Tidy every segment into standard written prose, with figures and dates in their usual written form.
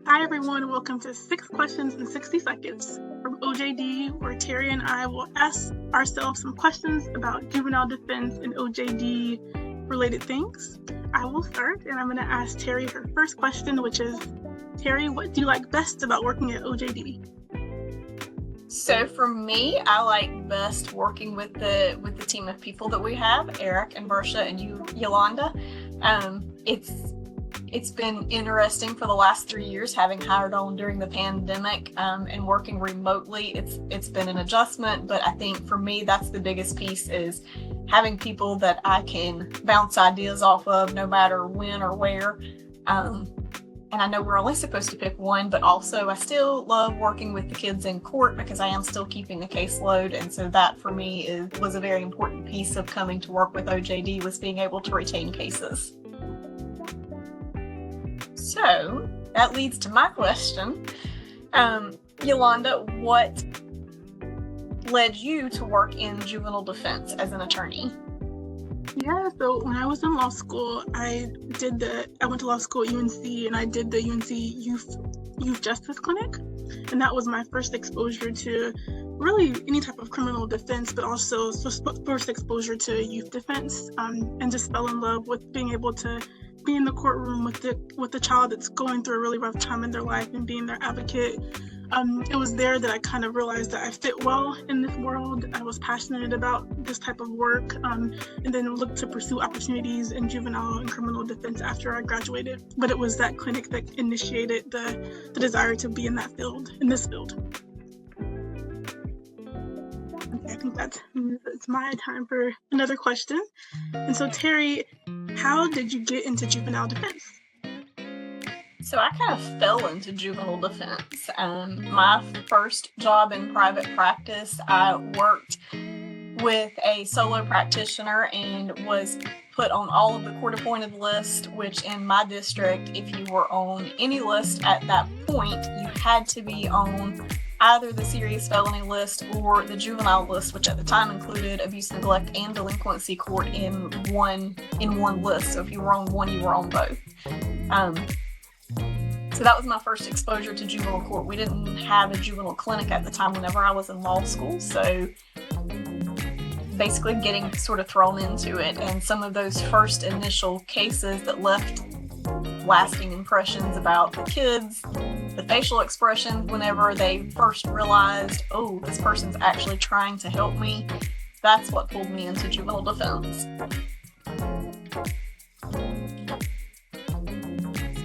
Hi everyone, welcome to 6 Questions in 60 Seconds from OJD, where Terri and I will ask ourselves some questions about juvenile defense and OJD related things. I will start, and I'm going to ask Terri her first question, which is, Terri, what do you like best about working at OJD? So for me, I like best working with the team of people that we have, Eric and Versha and Yolanda. It's been interesting for the last 3 years, having hired on during the pandemic and working remotely. It's been an adjustment, but I think for me, that's the biggest piece, is having people that I can bounce ideas off of no matter when or where. And I know we're only supposed to pick one, but also I still love working with the kids in court because I am still keeping a caseload. And so that for me was a very important piece of coming to work with OJD, was being able to retain cases. So that leads to my question. Yolanda, what led you to work in juvenile defense as an attorney? Yeah, so when I was in law school, I went to law school at UNC, and I did the UNC Youth Justice Clinic, and that was my first exposure to really any type of criminal defense, but also first exposure to youth defense, and just fell in love with being able to be in the courtroom with the child that's going through a really rough time in their life and being their advocate. It was there that I kind of realized that I fit well in this world. I was passionate about this type of work, and then looked to pursue opportunities in juvenile and criminal defense after I graduated. But it was that clinic that initiated the desire to be in this field. Okay, I think it's my time for another question. And so, Terri, how did you get into juvenile defense? So I kind of fell into juvenile defense. My first job in private practice, I worked with a solo practitioner and was put on all of the court-appointed lists, which in my district, if you were on any list at that point, you had to be on either the serious felony list or the juvenile list, which at the time included abuse, neglect, and delinquency court in one list. So if you were on one, you were on both. So that was my first exposure to juvenile court. We didn't have a juvenile clinic at the time whenever I was in law school, so basically getting sort of thrown into it. And some of those first initial cases that left lasting impressions about the kids, the facial expressions whenever they first realized, oh, this person's actually trying to help me, that's what pulled me into juvenile defense.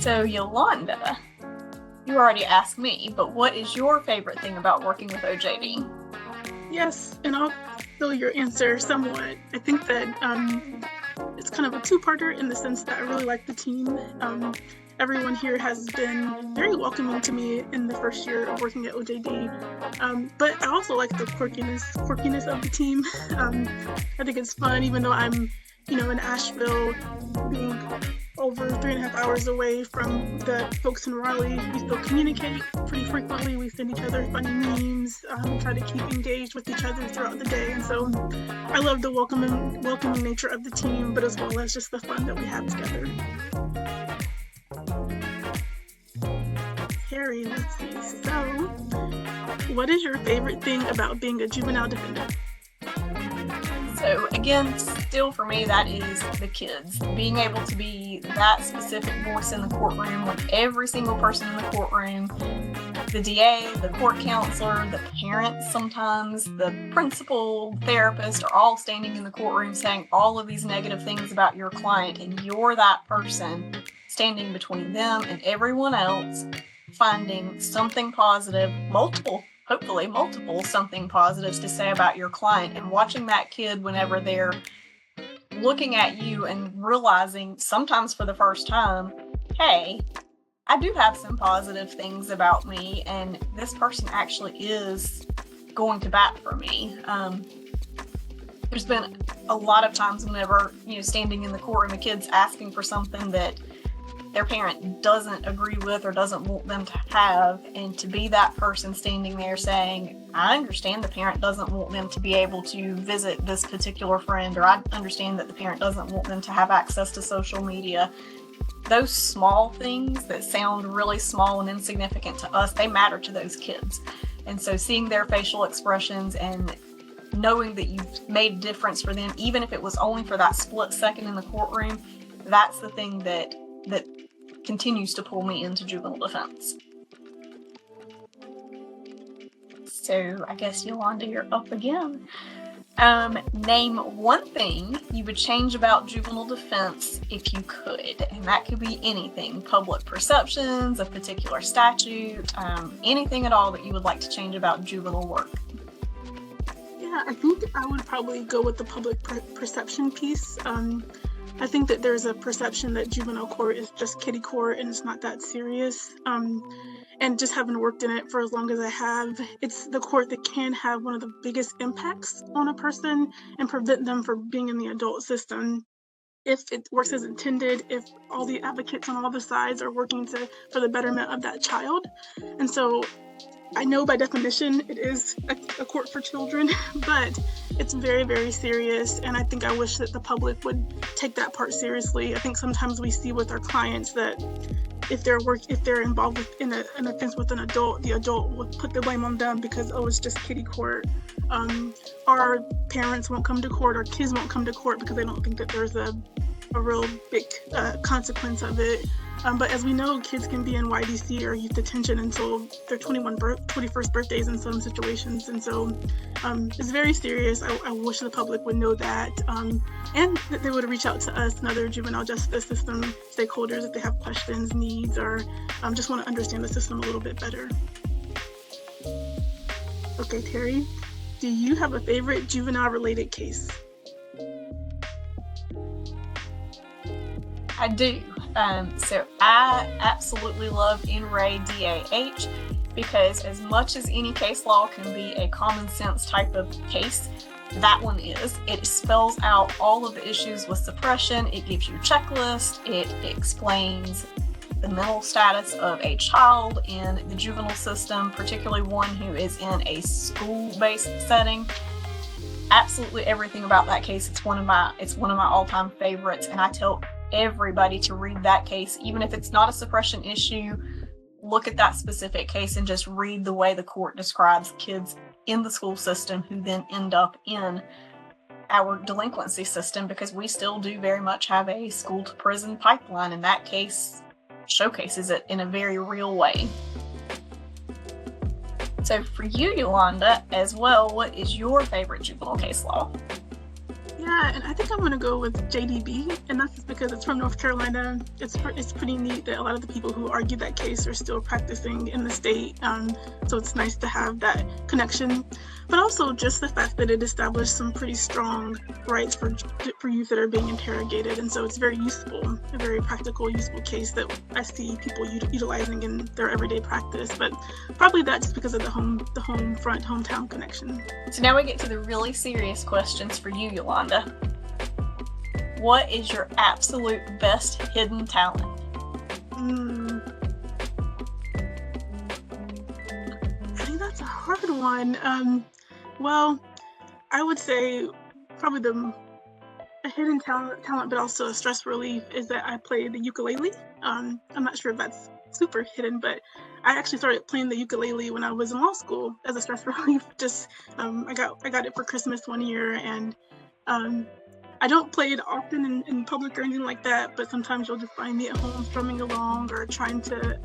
So Yolanda, you already asked me, but what is your favorite thing about working with OJD? Yes, and I'll fill your answer somewhat. I think that it's kind of a two-parter in the sense that I really like the team. Everyone here has been very welcoming to me in the first year of working at OJD, but I also like the quirkiness of the team. I think it's fun, even though I'm, in Asheville, being over 3.5 hours away from the folks in Raleigh. We still communicate pretty frequently. We send each other funny memes, try to keep engaged with each other throughout the day. And so I love the welcoming nature of the team, but as well as just the fun that we have together. Terri, let's see. So, what is your favorite thing about being a juvenile defender? So again, still for me, that is the kids. Being able to be that specific voice in the courtroom with every single person in the courtroom, the DA, the court counselor, the parents sometimes, the principal, therapist are all standing in the courtroom saying all of these negative things about your client, and you're that person standing between them and everyone else, finding something positive, hopefully multiple something positives to say about your client, and watching that kid whenever they're looking at you and realizing, sometimes for the first time, hey, I do have some positive things about me, and this person actually is going to bat for me. There's been a lot of times whenever, standing in the courtroom, a kid's asking for something that their parent doesn't agree with or doesn't want them to have, and to be that person standing there saying, I understand the parent doesn't want them to be able to visit this particular friend, or I understand that the parent doesn't want them to have access to social media, those small things that sound really small and insignificant to us, they matter to those kids. And so seeing their facial expressions and knowing that you've made a difference for them, even if it was only for that split second in the courtroom, that's the thing that continues to pull me into juvenile defense. So I guess, Yolanda, you're up again. Name one thing you would change about juvenile defense if you could, and that could be anything: public perceptions, a particular statute, anything at all that you would like to change about juvenile work. Yeah, I think I would probably go with the public perception piece. I think that there's a perception that juvenile court is just kiddie court and it's not that serious. And just having worked in it for as long as I have, it's the court that can have one of the biggest impacts on a person and prevent them from being in the adult system. If it works as intended, if all the advocates on all the sides are working for the betterment of that child. And so I know by definition it is a court for children, but it's very, very serious. And I think I wish that the public would take that part seriously. I think sometimes we see with our clients that if they're involved in an offense with an adult, the adult will put the blame on them because, oh, it's just kiddie court. Our parents won't come to court, our kids won't come to court because they don't think that there's a real big consequence of it. But as we know, kids can be in YDC or youth detention until their 21st birthdays in some situations. And so it's very serious. I wish the public would know that. And that they would reach out to us and other juvenile justice system stakeholders if they have questions, needs, or just want to understand the system a little bit better. Okay, Terri, do you have a favorite juvenile-related case? I do. So I absolutely love NRA DAH because as much as any case law can be a common sense type of case, that one is. It spells out all of the issues with suppression. It gives you a checklist. It explains the mental status of a child in the juvenile system, particularly one who is in a school-based setting. Absolutely everything about that case. It's one of my all-time favorites, and I tell everybody to read that case, even if it's not a suppression issue. Look at that specific case and just read the way the court describes kids in the school system who then end up in our delinquency system, because we still do very much have a school to prison pipeline, and that case showcases it in a very real way. So for you, Yolanda, as well, what is your favorite juvenile case law? Yeah, and I think I'm going to go with JDB, and that's just because it's from North Carolina. It's pretty neat that a lot of the people who argued that case are still practicing in the state, so it's nice to have that connection. But also just the fact that it established some pretty strong rights for youth that are being interrogated, and so it's very useful, a very practical, useful case that I see people utilizing in their everyday practice. But probably that just because of the hometown connection. So now we get to the really serious questions for you, Yolanda. What is your absolute best hidden talent? I think that's a hard one. Well, I would say probably a hidden talent, but also a stress relief is that I play the ukulele. I'm not sure if that's super hidden, but I actually started playing the ukulele when I was in law school as a stress relief. Just I got it for Christmas one year, and I don't play it often in public or anything like that, but sometimes you'll just find me at home strumming along or trying to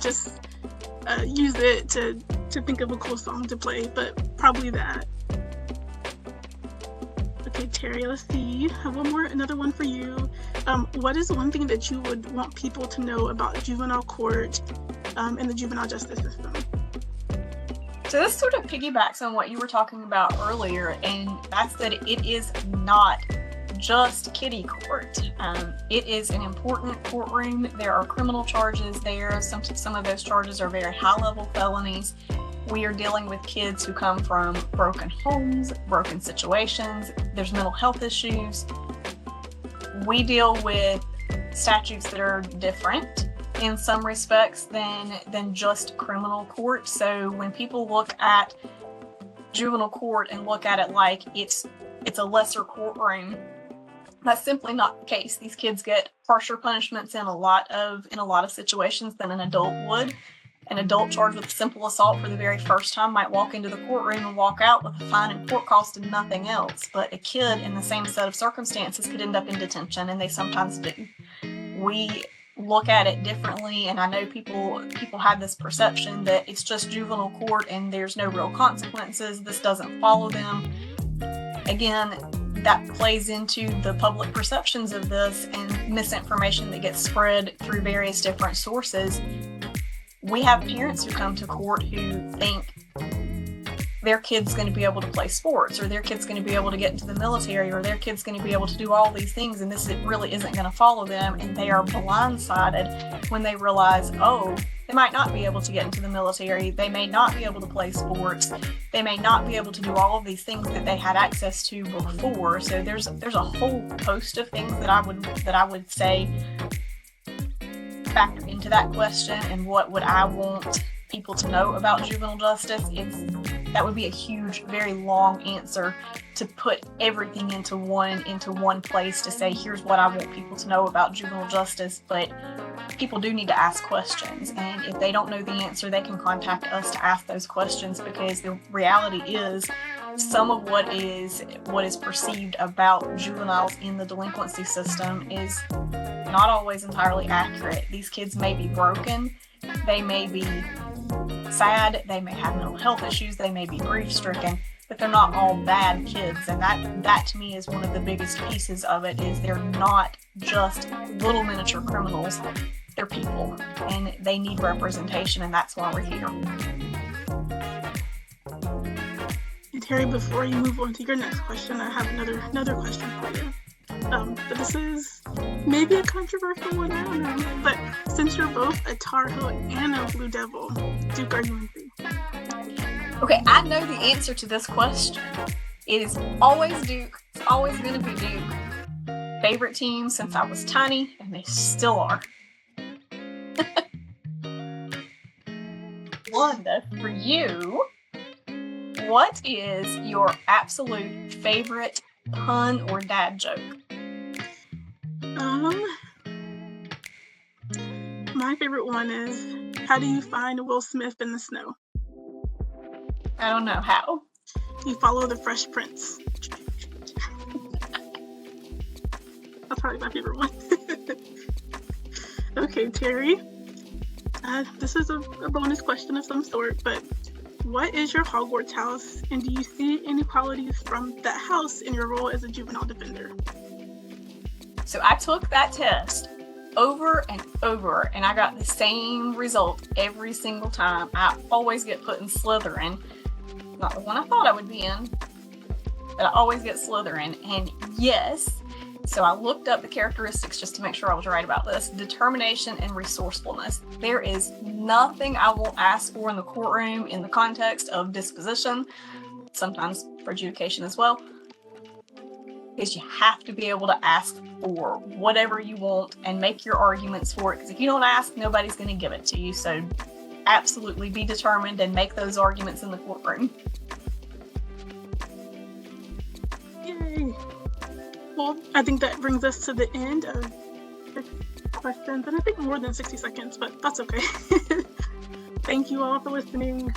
just use it to think of a cool song to play, but probably that. Okay, Terri, let's see. I have another one for you. What is one thing that you would want people to know about juvenile court and the juvenile justice system? So this sort of piggybacks on what you were talking about earlier, and that's that it is not just kiddie court. It is an important courtroom. There are criminal charges there. Some of those charges are very high-level felonies. We are dealing with kids who come from broken homes, broken situations. There's mental health issues. We deal with statutes that are different in some respects than just criminal court. So when people look at juvenile court and look at it like it's a lesser courtroom, That's simply not the case. These kids get harsher punishments in a lot of situations than an adult would. An adult charged with simple assault for the very first time might walk into the courtroom and walk out with a fine and court cost and nothing else. But a kid in the same set of circumstances could end up in detention, and they sometimes do. We look at it differently, and I know people have this perception that it's just juvenile court and there's no real consequences. This doesn't follow them. Again, that plays into the public perceptions of this and misinformation that gets spread through various different sources. We have parents who come to court who think their kid's going to be able to play sports, or their kid's going to be able to get into the military, or their kid's going to be able to do all these things, and this really isn't going to follow them, and they are blindsided when they realize, oh, they might not be able to get into the military, they may not be able to play sports, they may not be able to do all of these things that they had access to before. So there's a whole host of things that I would say factor into that question, and what would I want people to know about juvenile justice. That would be a huge, very long answer to put everything into one place to say, here's what I want people to know about juvenile justice. But people do need to ask questions, and if they don't know the answer, they can contact us to ask those questions, because the reality is some of what is perceived about juveniles in the delinquency system is not always entirely accurate. These kids may be broken, they may be sad, they may have mental health issues, they may be grief-stricken, but they're not all bad kids. And that to me is one of the biggest pieces of it, is they're not just little miniature criminals, they're people, and they need representation, and that's why we're here. And Terri, before you move on to your next question, I have another question for you. But this is maybe a controversial one, I don't know. But since you're both a Tar Heel and a Blue Devil, Duke or UNC? Okay, I know the answer to this question. It is always Duke. It's always going to be Duke. Favorite team since I was tiny, and they still are. Yolanda, for you, what is your absolute favorite pun or dad joke? My favorite one is, how do you find Will Smith in the snow? I don't know how. You follow the Fresh Prince. That's probably my favorite one. Okay, Terri. This is a bonus question of some sort, but what is your Hogwarts house, and do you see any qualities from that house in your role as a juvenile defender? So I took that test over and over, and I got the same result every single time. I always get put in Slytherin. Not the one I thought I would be in, but I always get Slytherin. And yes, so I looked up the characteristics just to make sure I was right about this. Determination and resourcefulness. There is nothing I won't ask for in the courtroom in the context of disposition, sometimes for adjudication as well, is you have to be able to ask for whatever you want and make your arguments for it. Because if you don't ask, nobody's going to give it to you. So absolutely be determined and make those arguments in the courtroom. Yay! Well, I think that brings us to the end of the questions, and I think more than 60 seconds, but that's okay. Thank you all for listening.